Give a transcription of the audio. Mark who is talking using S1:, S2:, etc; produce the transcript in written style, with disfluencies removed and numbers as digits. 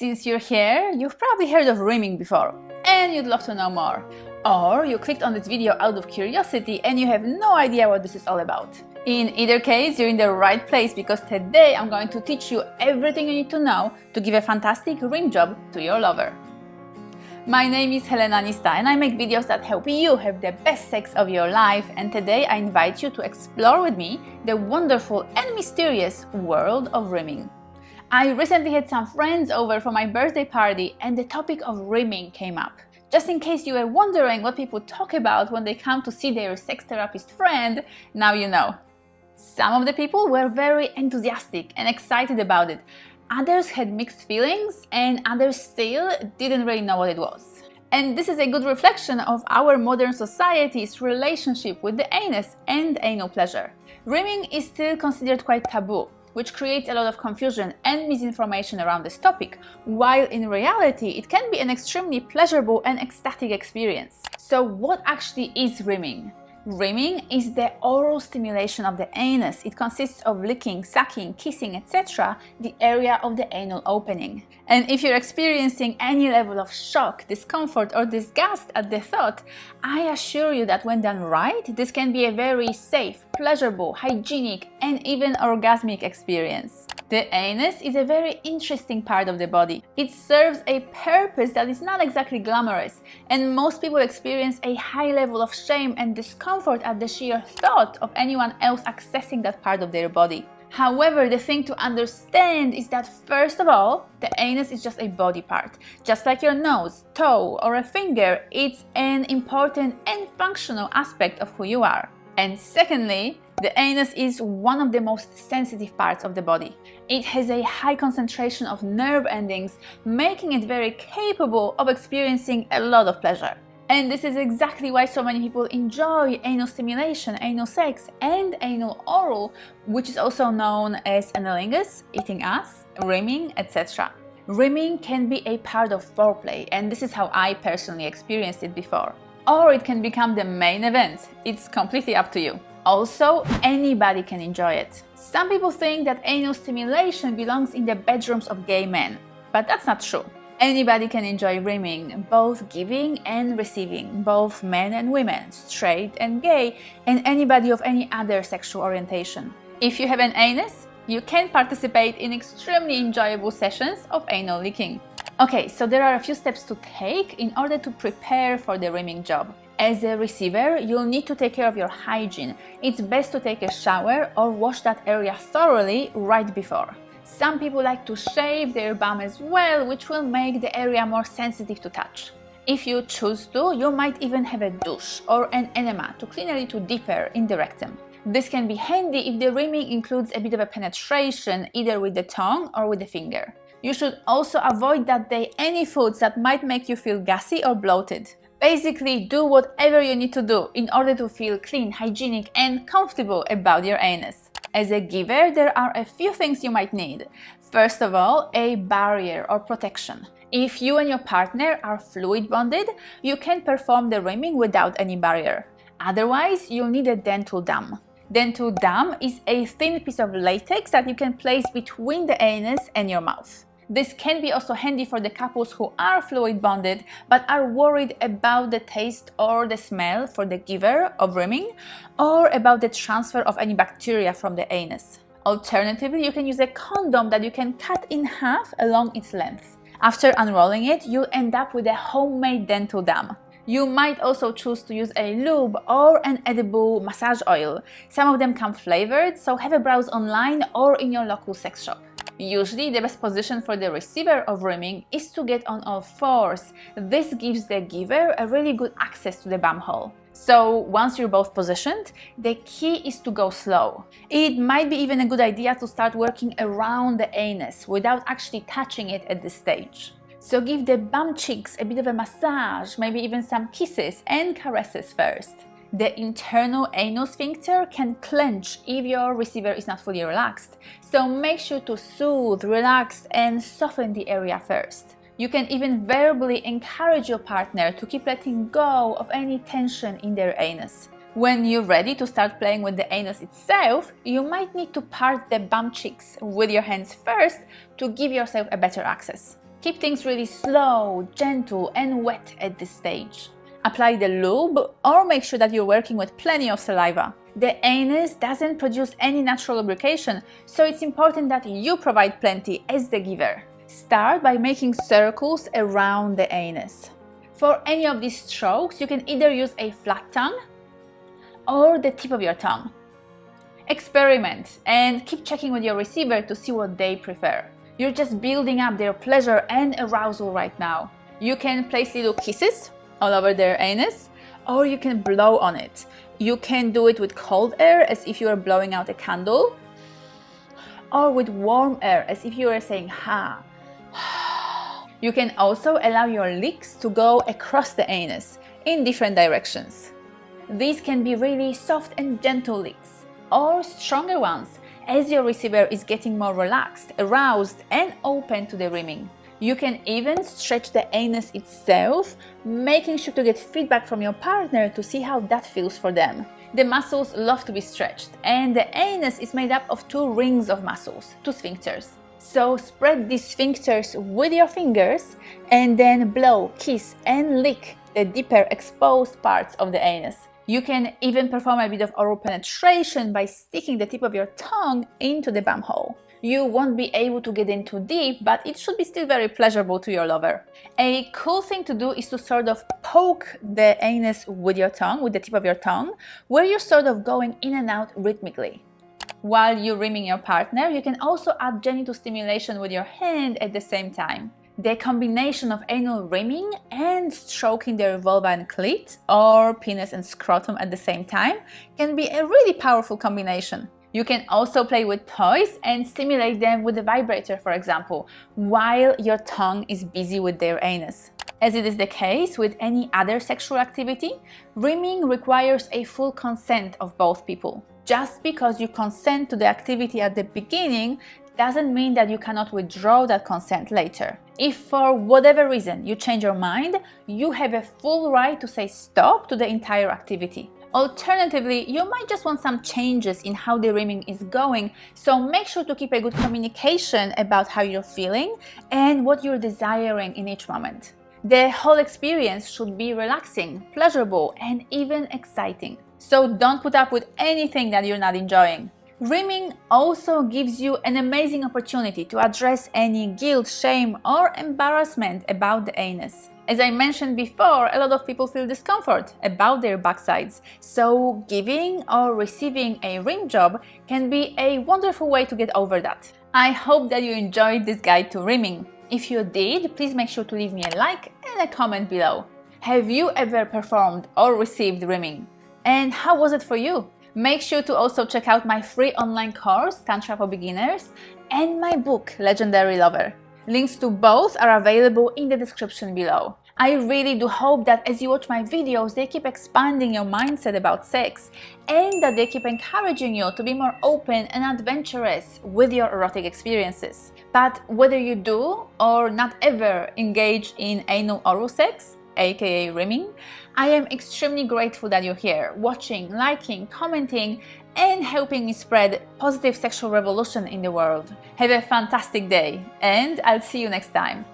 S1: Since you're here, you've probably heard of rimming before, and you'd love to know more. Or you clicked on this video out of curiosity and you have no idea what this is all about. In either case, you're in the right place because today I'm going to teach you everything you need to know to give a fantastic rim job to your lover. My name is Helena Nista and I make videos that help you have the best sex of your life, and today I invite you to explore with me the wonderful and mysterious world of rimming. I recently had some friends over for my birthday party and the topic of rimming came up. Just in case you were wondering what people talk about when they come to see their sex therapist friend, now you know. Some of the people were very enthusiastic and excited about it. Others had mixed feelings and others still didn't really know what it was. And this is a good reflection of our modern society's relationship with the anus and anal pleasure. Rimming is still considered quite taboo, which creates a lot of confusion and misinformation around this topic, while in reality it can be an extremely pleasurable and ecstatic experience. So what actually is rimming? Rimming is the oral stimulation of the anus. It consists of licking, sucking, kissing, etc. the area of the anal opening. And if you're experiencing any level of shock, discomfort or disgust at the thought, I assure you that when done right, this can be a very safe, pleasurable, hygienic and even orgasmic experience. The anus is a very interesting part of the body. It serves a purpose that is not exactly glamorous, and most people experience a high level of shame and discomfort at the sheer thought of anyone else accessing that part of their body. However, the thing to understand is that first of all, the anus is just a body part. Just like your nose, toe or a finger, it's an important and functional aspect of who you are. And secondly, the anus is one of the most sensitive parts of the body. It has a high concentration of nerve endings, making it very capable of experiencing a lot of pleasure. And this is exactly why so many people enjoy anal stimulation, anal sex, and anal oral, which is also known as analingus, eating ass, rimming, etc. Rimming can be a part of foreplay, and this is how I personally experienced it before. Or it can become the main event. It's completely up to you. Also, anybody can enjoy it. Some people think that anal stimulation belongs in the bedrooms of gay men, but that's not true. Anybody can enjoy rimming, both giving and receiving, both men and women, straight and gay, and anybody of any other sexual orientation. If you have an anus, you can participate in extremely enjoyable sessions of anal licking. Okay, so there are a few steps to take in order to prepare for the rimming job. As a receiver, you'll need to take care of your hygiene. It's best to take a shower or wash that area thoroughly right before. Some people like to shave their bum as well, which will make the area more sensitive to touch. If you choose to, you might even have a douche or an enema to clean a little deeper in the rectum. This can be handy if the rimming includes a bit of a penetration, either with the tongue or with the finger. You should also avoid that day any foods that might make you feel gassy or bloated. Basically, do whatever you need to do in order to feel clean, hygienic and comfortable about your anus. As a giver, there are a few things you might need. First of all, a barrier or protection. If you and your partner are fluid bonded, you can perform the rimming without any barrier. Otherwise, you'll need a dental dam. Dental dam is a thin piece of latex that you can place between the anus and your mouth. This can be also handy for the couples who are fluid bonded but are worried about the taste or the smell for the giver of rimming, or about the transfer of any bacteria from the anus. Alternatively, you can use a condom that you can cut in half along its length. After unrolling it, you'll end up with a homemade dental dam. You might also choose to use a lube or an edible massage oil. Some of them come flavored, so have a browse online or in your local sex shop. Usually, the best position for the receiver of rimming is to get on all fours. This gives the giver a really good access to the bum hole. So once you're both positioned, the key is to go slow. It might be even a good idea to start working around the anus without actually touching it at this stage. So give the bum cheeks a bit of a massage, maybe even some kisses and caresses first. The internal anal sphincter can clench if your receiver is not fully relaxed, so make sure to soothe, relax and soften the area first. You can even verbally encourage your partner to keep letting go of any tension in their anus. When you're ready to start playing with the anus itself, you might need to part the bum cheeks with your hands first to give yourself a better access. Keep things really slow, gentle and wet at this stage. Apply the lube or make sure that you're working with plenty of saliva. The anus doesn't produce any natural lubrication, so it's important that you provide plenty as the giver. Start by making circles around the anus. For any of these strokes, you can either use a flat tongue or the tip of your tongue. Experiment and keep checking with your receiver to see what they prefer. You're just building up their pleasure and arousal right now. You can place little kisses all over their anus, or you can blow on it. You can do it with cold air as if you were blowing out a candle, or with warm air as if you were saying ha. You can also allow your licks to go across the anus in different directions. These can be really soft and gentle licks, or stronger ones as your receiver is getting more relaxed, aroused and open to the rimming. You can even stretch the anus itself, making sure to get feedback from your partner to see how that feels for them. The muscles love to be stretched, and the anus is made up of 2 rings of muscles, 2 sphincters. So spread these sphincters with your fingers and then blow, kiss and lick the deeper exposed parts of the anus. You can even perform a bit of oral penetration by sticking the tip of your tongue into the bum hole. You won't be able to get in too deep, but it should be still very pleasurable to your lover. A cool thing to do is to sort of poke the anus with your tongue, with the tip of your tongue, where you're sort of going in and out rhythmically. While you're rimming your partner, you can also add genital stimulation with your hand at the same time. The combination of anal rimming and stroking their vulva and clit, or penis and scrotum at the same time, can be a really powerful combination. You can also play with toys and stimulate them with a vibrator, for example, while your tongue is busy with their anus. As it is the case with any other sexual activity, rimming requires a full consent of both people. Just because you consent to the activity at the beginning doesn't mean that you cannot withdraw that consent later. If for whatever reason you change your mind, you have a full right to say stop to the entire activity. Alternatively, you might just want some changes in how the rimming is going, so make sure to keep a good communication about how you're feeling and what you're desiring in each moment. The whole experience should be relaxing, pleasurable, and even exciting. So don't put up with anything that you're not enjoying. Rimming also gives you an amazing opportunity to address any guilt, shame, or embarrassment about the anus. As I mentioned before, a lot of people feel discomfort about their backsides, so giving or receiving a rim job can be a wonderful way to get over that. I hope that you enjoyed this guide to rimming. If you did, please make sure to leave me a like and a comment below. Have you ever performed or received rimming? And how was it for you? Make sure to also check out my free online course, Tantra for Beginners, and my book, Legendary Lover. Links to both are available in the description below. I really do hope that as you watch my videos, they keep expanding your mindset about sex and that they keep encouraging you to be more open and adventurous with your erotic experiences. But whether you do or not ever engage in anal oral sex, aka rimming, I am extremely grateful that you're here, watching, liking, commenting, and helping me spread positive sexual revolution in the world. Have a fantastic day, and I'll see you next time.